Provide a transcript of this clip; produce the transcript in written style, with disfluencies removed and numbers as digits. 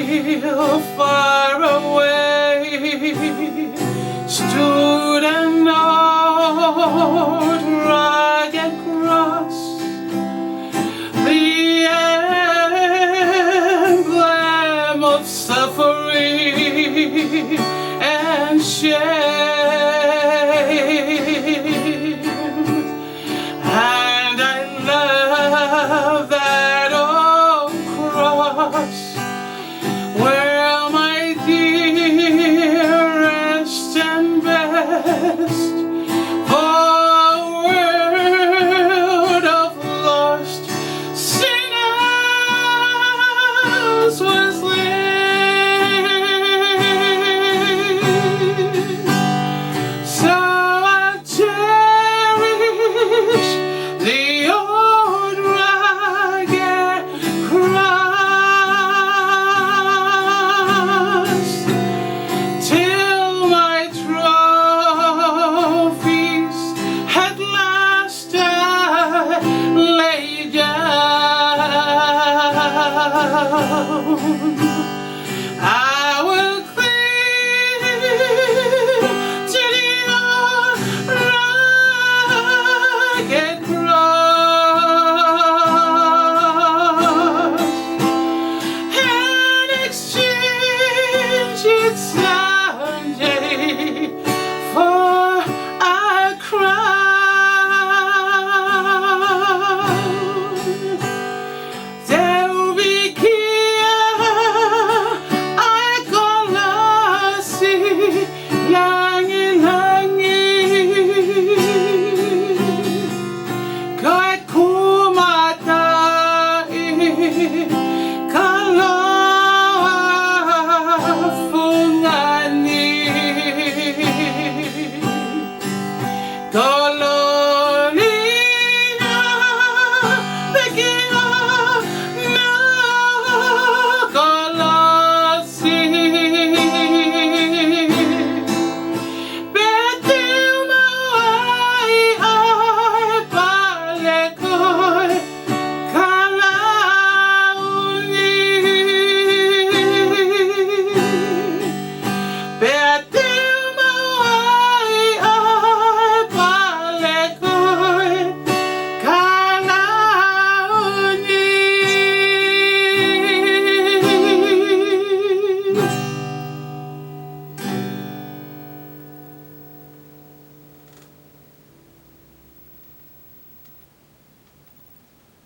still far away stood an old rugged cross, the emblem of suffering and shame. And I love that old cross, where my dearest and best for a world of lost sinners was laid. So I cherish the old rugged cross till my trophies at last I lay down.